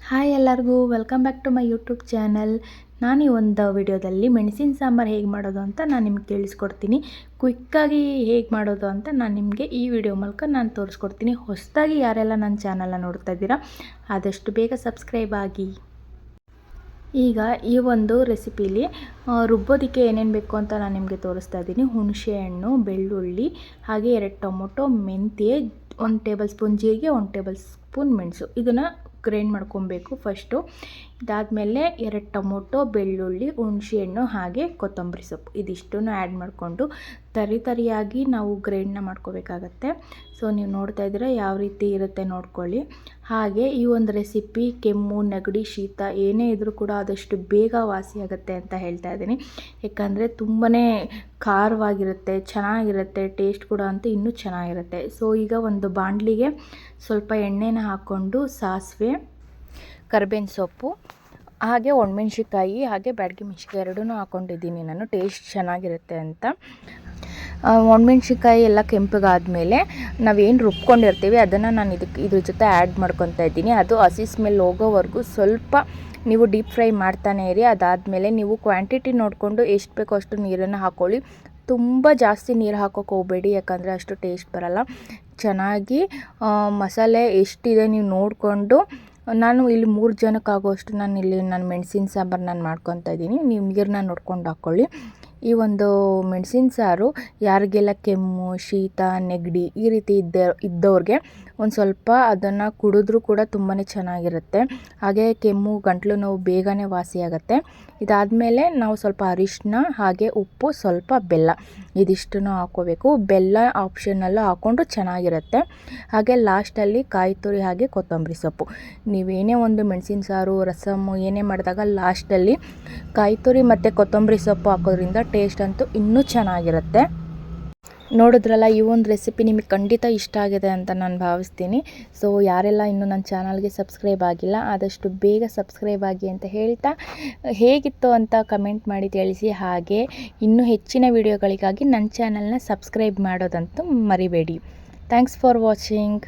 Hi ಎಲ್ಲರಿಗೂ welcome back to my YouTube channel. ನಾನು ಈ ಒಂದು ವಿಡಿಯೋದಲ್ಲಿ ಮೆಣಸಿನ ಸಾಂಬಾರು ಹೇಗೆ ಮಾಡೋದು ಅಂತ ನಾನು ನಿಮ್ಗೆ ತಿಳಿಸ್ಕೊಡ್ತೀನಿ. ಕ್ವಿಕ್ಕಾಗಿ ಹೇಗೆ ಮಾಡೋದು ಅಂತ ನಾನು ನಿಮಗೆ ಈ ವಿಡಿಯೋ ಮೂಲಕ ನಾನು ತೋರಿಸ್ಕೊಡ್ತೀನಿ. ಹೊಸದಾಗಿ ಯಾರೆಲ್ಲ ನನ್ನ ಚಾನಲ್ನ ನೋಡ್ತಾ ಇದ್ದೀರಾ ಆದಷ್ಟು ಬೇಗ ಸಬ್ಸ್ಕ್ರೈಬ್ ಆಗಿ. ಈಗ ಈ ಒಂದು ರೆಸಿಪಿಲಿ ರುಬ್ಬೋದಕ್ಕೆ ಏನೇನು ಬೇಕು ಅಂತ ನಾನು ನಿಮಗೆ ತೋರಿಸ್ತಾ ಇದ್ದೀನಿ. ಹುಣಸೆಹಣ್ಣು, ಬೆಳ್ಳುಳ್ಳಿ, ಹಾಗೆ 2 ಟೊಮೊಟೊ, ಮೆಂತ್ಯ, 1 ಟೇಬಲ್ ಸ್ಪೂನ್ ಜೀರಿಗೆ, 1 ಟೇಬಲ್ ಸ್ಪೂನ್ ಮೆಣಸು. ಇದನ್ನು ಗ್ರೈಂಡ್ ಮಾಡ್ಕೊಬೇಕು ಫಸ್ಟು. ಇದಾದಮೇಲೆ 2 ಟೊಮೊಟೊ, ಬೆಳ್ಳುಳ್ಳಿ, ಹುಣಸೆಹಣ್ಣು ಹಾಗೆ ಕೊತ್ತಂಬರಿ ಸೊಪ್ಪು ಇದಿಷ್ಟನ್ನು ಆ್ಯಡ್ ಮಾಡಿಕೊಂಡು ತರಿಯಾಗಿ ನಾವು ಗ್ರೈಂಡ್ನ ಮಾಡ್ಕೋಬೇಕಾಗತ್ತೆ. ಸೊ ನೀವು ನೋಡ್ತಾ ಇದ್ದೀರಾ ಯಾವ ರೀತಿ ಇರುತ್ತೆ ನೋಡ್ಕೊಳ್ಳಿ. ಹಾಗೆ ಈ ಒಂದು ರೆಸಿಪಿ ಕೆಮ್ಮು, ನೆಗಡಿ, ಶೀತ ಏನೇ ಇದ್ದರೂ ಕೂಡ ಆದಷ್ಟು ಬೇಗ ವಾಸಿಯಾಗುತ್ತೆ ಅಂತ ಹೇಳ್ತಾ ಇದ್ದೀನಿ. ಯಾಕಂದರೆ ತುಂಬಾ ಖಾರವಾಗಿರುತ್ತೆ, ಚೆನ್ನಾಗಿರುತ್ತೆ, ಟೇಸ್ಟ್ ಕೂಡ ಅಂತೂ ಇನ್ನೂ ಚೆನ್ನಾಗಿರುತ್ತೆ. ಸೊ ಈಗ ಒಂದು ಬಾಣಲಿಗೆ ಸ್ವಲ್ಪ ಎಣ್ಣೆನ ಹಾಕ್ಕೊಂಡು ಸಾಸಿವೆ, ಕರಿಬೇವಿನ ಸೊಪ್ಪು ಹಾಗೆ ಒಣಮೆಣ್ಸಿಕಾಯಿ ಹಾಗೆ ಬ್ಯಾಡಗಿ ಮೆಣಸಿನ್ಕಾಯಿ ಎರಡೂ ಹಾಕ್ಕೊಂಡಿದ್ದೀನಿ ನಾನು, ಟೇಸ್ಟ್ ಚೆನ್ನಾಗಿರುತ್ತೆ ಅಂತ. ಒಣಮೆಣ್ಸಿಕಾಯಿ ಎಲ್ಲ ಕೆಂಪಗಾದಮೇಲೆ ನಾವೇನು ರುಬ್ಕೊಂಡಿರ್ತೀವಿ ಅದನ್ನು ನಾನು ಇದ್ರ ಜೊತೆ ಆ್ಯಡ್ ಮಾಡ್ಕೊತಾ ಇದ್ದೀನಿ. ಅದು ಹಸಿ ಸ್ಮೆಲ್ ಹೋಗೋವರೆಗೂ ಸ್ವಲ್ಪ ನೀವು ಡೀಪ್ ಫ್ರೈ ಮಾಡ್ತಾನೆ ಇರಿ. ಅದಾದಮೇಲೆ ನೀವು ಕ್ವಾಂಟಿಟಿ ನೋಡಿಕೊಂಡು ಎಷ್ಟು ಬೇಕೋ ಅಷ್ಟು ನೀರನ್ನು ಹಾಕ್ಕೊಳ್ಳಿ. ತುಂಬ ಜಾಸ್ತಿ ನೀರು ಹಾಕೋಕೆ ಹೋಗಬೇಡಿ, ಯಾಕಂದರೆ ಅಷ್ಟು ಟೇಸ್ಟ್ ಬರಲ್ಲ. ಚೆನ್ನಾಗಿ ಮಸಾಲೆ ಎಷ್ಟಿದೆ ನೀವು ನೋಡಿಕೊಂಡು, ನಾನು ಇಲ್ಲಿ 3 ಜನಕ್ಕಾಗುವಷ್ಟು ನಾನು ಮೆಣಸಿನ ಸಾಂಬಾರು ನಾನು ಮಾಡ್ಕೊತಾ ಇದ್ದೀನಿ. ನೀವು ನೀರನ್ನ ನೋಡ್ಕೊಂಡು ಹಾಕ್ಕೊಳ್ಳಿ. ಈ ಒಂದು ಮೆಣಸಿನ ಸಾರು ಯಾರಿಗೆಲ್ಲ ಕೆಮ್ಮು, ಶೀತ, ನೆಗಡಿ ಈ ರೀತಿ ಇದ್ದವ್ರಿಗೆ ಒಂದು ಸ್ವಲ್ಪ ಅದನ್ನು ಕುಡಿದ್ರೂ ಕೂಡ ತುಂಬಾ ಚೆನ್ನಾಗಿರುತ್ತೆ. ಹಾಗೆ ಕೆಮ್ಮು, ಗಂಟಲು ನೋವು ಬೇಗನೆ ವಾಸಿಯಾಗುತ್ತೆ. ಇದಾದಮೇಲೆ ನಾವು ಸ್ವಲ್ಪ ಅರಿಶಿನ ಹಾಗೆ ಉಪ್ಪು, ಸ್ವಲ್ಪ ಬೆಲ್ಲ ಇದಿಷ್ಟನ್ನು ಹಾಕ್ಕೋಬೇಕು. ಬೆಲ್ಲ ಆಪ್ಷನಲ್ಲು ಹಾಕ್ಕೊಂಡ್ರು ಚೆನ್ನಾಗಿರುತ್ತೆ. ಹಾಗೆ ಲಾಸ್ಟಲ್ಲಿ ಕಾಯಿ ತುರಿ ಹಾಗೆ ಕೊತ್ತಂಬರಿ ಸೊಪ್ಪು. ನೀವೇನೇ ಒಂದು ಮೆಣಸಿನ ಸಾರು, ರಸಮ್ಮು ಏನೇ ಮಾಡಿದಾಗ ಲಾಸ್ಟಲ್ಲಿ ಕಾಯಿ ತುರಿ ಮತ್ತು ಕೊತ್ತಂಬರಿ ಸೊಪ್ಪು ಹಾಕೋದ್ರಿಂದ ಟೇಸ್ಟ್ ಅಂತೂ ಇನ್ನೂ ಚೆನ್ನಾಗಿರುತ್ತೆ. ನೋಡಿದ್ರಲ್ಲ, ಈ ಒಂದು ರೆಸಿಪಿ ನಿಮಗೆ ಖಂಡಿತ ಇಷ್ಟ ಆಗಿದೆ ಅಂತ ನಾನು ಭಾವಿಸ್ತೀನಿ. ಸೊ ಯಾರೆಲ್ಲ ಇನ್ನೂ ನನ್ನ ಚಾನಲ್ಗೆ ಸಬ್ಸ್ಕ್ರೈಬ್ ಆಗಿಲ್ಲ ಆದಷ್ಟು ಬೇಗ ಸಬ್ಸ್ಕ್ರೈಬ್ ಆಗಿ ಅಂತ ಹೇಳ್ತಾ, ಹೇಗಿತ್ತು ಅಂತ ಕಮೆಂಟ್ ಮಾಡಿ ತಿಳಿಸಿ. ಹಾಗೆ ಇನ್ನೂ ಹೆಚ್ಚಿನ ವಿಡಿಯೋಗಳಿಗಾಗಿ ನನ್ನ ಚಾನಲ್ನ ಸಬ್ಸ್ಕ್ರೈಬ್ ಮಾಡೋದಂತೂ ಮರಿಬೇಡಿ. Thanks for watching.